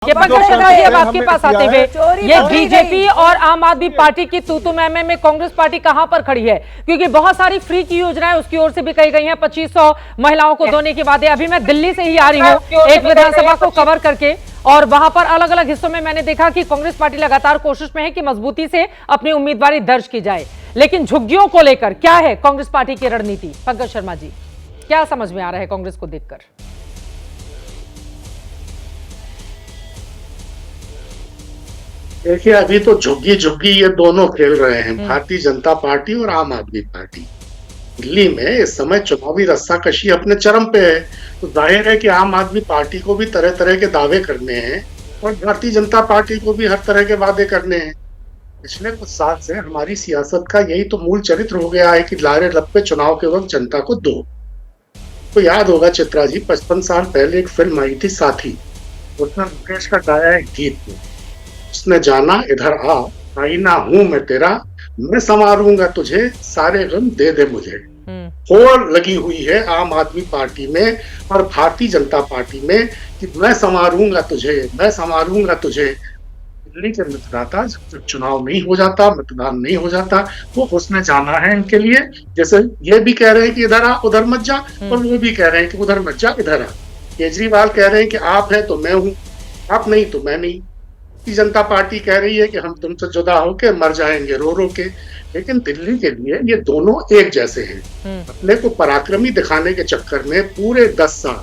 ये पंकज शर्मा जी, अब आपके पास आते हुए ये बीजेपी और आम आदमी पार्टी की तू में कांग्रेस पार्टी कहां पर खड़ी है? क्योंकि बहुत सारी फ्री की योजनाएं उसकी ओर से भी कही गई हैं, 2500 महिलाओं को देने के वादे। अभी मैं दिल्ली से ही आ रही हूं एक विधानसभा को कवर करके, और वहां पर अलग अलग हिस्सों में मैंने देखा कि कांग्रेस पार्टी लगातार कोशिश में है कि मजबूती से अपनी उम्मीदवारी दर्ज की जाए। लेकिन झुग्गियों को लेकर क्या है कांग्रेस पार्टी की रणनीति? पंकज शर्मा जी, क्या समझ में आ रहा है कांग्रेस को देखकर? देखिए, अभी तो झुग्गी झुग्गी ये दोनों खेल रहे हैं, भारतीय जनता पार्टी और आम आदमी पार्टी। दिल्ली में इस समय चुनावी रस्साकशी अपने चरम पे है, तो जाहिर है कि आम आदमी पार्टी को भी तरह तरह के दावे करने हैं और भारतीय जनता पार्टी को भी हर तरह के वादे करने हैं। पिछले कुछ साल से हमारी सियासत का यही तो मूल चरित्र हो गया है कि लारे लप्पे चुनाव के वक्त जनता को दो। तो याद होगा चित्रा जी, 55 साल पहले एक फिल्म आई थी साथी, उसमें मुकेश का गाया एक गीत, उसने जाना इधर आ, आईना हूं मैं तेरा, मैं संवारूंगा तुझे, सारे गम दे दे मुझे। होड़ लगी हुई है आम आदमी पार्टी में और भारतीय जनता पार्टी में कि मैं संवारूंगा तुझे, मैं संवारूंगा तुझे। दिल्ली के मतदाता जब चुनाव नहीं हो जाता, मतदान नहीं हो जाता, वो उसने जाना है इनके लिए। जैसे ये भी कह रहे हैं कि इधर आ उधर मत जा, और वो भी कह रहे हैं कि उधर मत जा इधर आ। केजरीवाल कह रहे हैं कि आप है तो मैं हूं, आप नहीं तो मैं नहीं। भारतीय जनता पार्टी कह रही है कि हम तुमसे जुदा होके मर जाएंगे रो रो के। लेकिन दिल्ली के लिए ये दोनों एक जैसे हैं। अपने को पराक्रमी दिखाने के चक्कर में पूरे 10 साल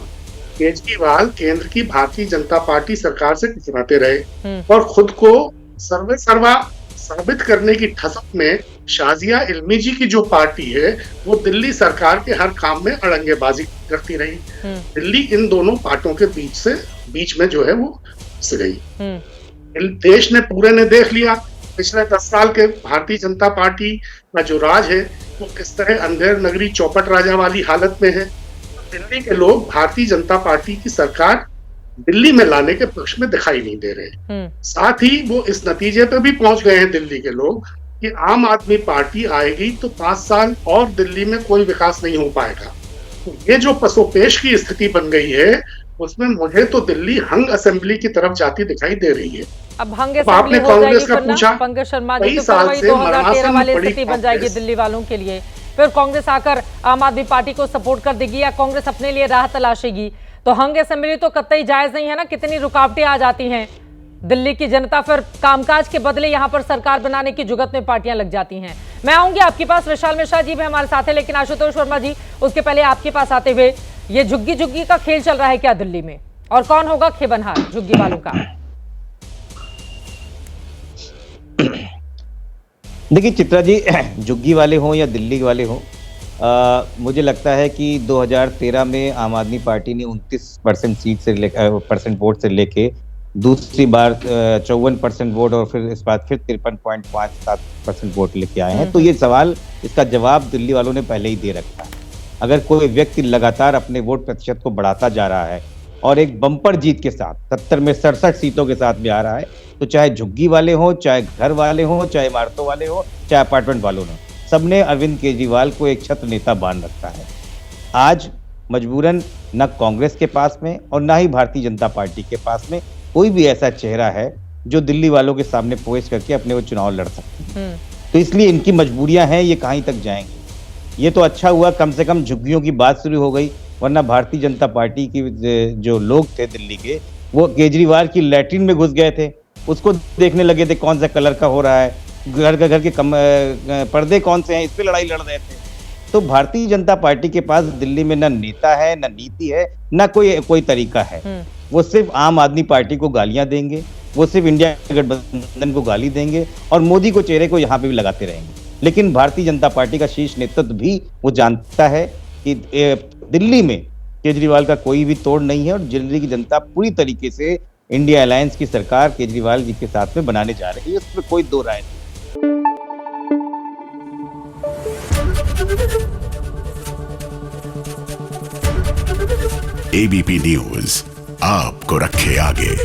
केजरीवाल केंद्र की भारतीय जनता पार्टी सरकार से टकराते रहे और खुद को सर्वे सर्वा साबित करने की ठसक में शाजिया इल्मी जी की जो पार्टी है वो दिल्ली सरकार के हर काम में अड़ंगेबाजी करती रही। दिल्ली इन दोनों पार्टियों के बीच में जो है वो फंस गई। देश ने पूरे ने देख लिया पिछले 10 साल के भारतीय जनता पार्टी का जो राज है वो किस तरह अंधेर नगरी चौपट राजा वाली हालत में है। दिल्ली के लोग भारतीय जनता पार्टी की सरकार दिल्ली में लाने के पक्ष में दिखाई नहीं दे रहे। साथ ही वो इस नतीजे पे भी पहुंच गए हैं दिल्ली के लोग कि आम आदमी पार्टी आएगी तो 5 साल और दिल्ली में कोई विकास नहीं हो पाएगा। तो ये जो पसोपेश की स्थिति बन गई है उसमें मुझे तो दिल्ली हंग असेंबली की तरफ जाती दिखाई दे रही है। अब हंग आपने कांग्रेस का पूछा, पंकज शर्मा जी, तो 2013 वाली स्थिति बन जाएगी दिल्ली वालों के लिए। फिर कांग्रेस आकर आम आदमी पार्टी को सपोर्ट कर देगी या कांग्रेस अपने लिए राह तलाशेगी? तो हंग असेंबली तो कतई जायज नहीं है ना। कितनी रुकावटें आ जाती हैं, दिल्ली की जनता फिर कामकाज के बदले यहां पर सरकार बनाने की जुगत में पार्टियां लग जाती हैं। मैं आऊंगी आपके पास, विशाल मिश्रा जी भी हमारे साथ है, लेकिन आशुतोष वर्मा जी उसके पहले आपके पास आते हुए, ये झुग्गी झुग्गी का खेल चल रहा है क्या दिल्ली में, और कौन होगा खेबनहार झुग्गी वालों का? देखिए चित्रा जी, झुग्गी वाले हों या दिल्ली वाले हों, मुझे लगता है कि 2013 में आम आदमी पार्टी ने 29% सीट से परसेंट वोट से लेके दूसरी बार 54% वोट और फिर इस बार फिर 53.57% वोट लेके आए हैं। तो ये सवाल, इसका जवाब दिल्ली वालों ने पहले ही दे रखा है। अगर कोई व्यक्ति लगातार अपने वोट प्रतिशत को बढ़ाता जा रहा है और एक बम्पर जीत के साथ 70 में 67 सीटों के साथ भी आ रहा है, तो चाहे झुग्गी वाले हों, चाहे घर वाले हों, चाहे इमारतों वाले हों, चाहे अपार्टमेंट वालों हों, सबने अरविंद केजरीवाल को एक छत्र नेता बांध रखा है। आज मजबूरन न कांग्रेस के पास में और ना ही भारतीय जनता पार्टी के पास में कोई भी ऐसा चेहरा है जो दिल्ली वालों के सामने पोस्ट करके अपने वो चुनाव लड़ सकते हैं। तो इसलिए इनकी मजबूरियां हैं, ये कहां तक जाएंगे। ये तो अच्छा हुआ कम से कम झुग्गियों की बात शुरू हो गई, वरना भारतीय जनता पार्टी की जो लोग थे दिल्ली के, वो केजरीवाल की लैट्रिन में घुस गए थे, उसको देखने लगे थे कौन सा कलर का हो रहा है, घर के पर्दे कौन से हैं, इस पे लड़ाई लड़ रहे थे। तो भारतीय जनता पार्टी के पास दिल्ली में न नेता है, न नीति है, न कोई तरीका है। वो सिर्फ आम आदमी पार्टी को गालियां देंगे, वो सिर्फ इंडिया गठबंधन को गाली देंगे और मोदी को चेहरे को यहाँ पे भी लगाते रहेंगे। लेकिन भारतीय जनता पार्टी का शीर्ष नेतृत्व भी वो जानता है कि दिल्ली में केजरीवाल का कोई भी तोड़ नहीं है और दिल्ली की जनता पूरी तरीके से इंडिया अलायंस की सरकार केजरीवाल जी के साथ में बनाने जा रही है, उसमें कोई दो राय नहीं। एबीपी न्यूज आपको रखे आगे।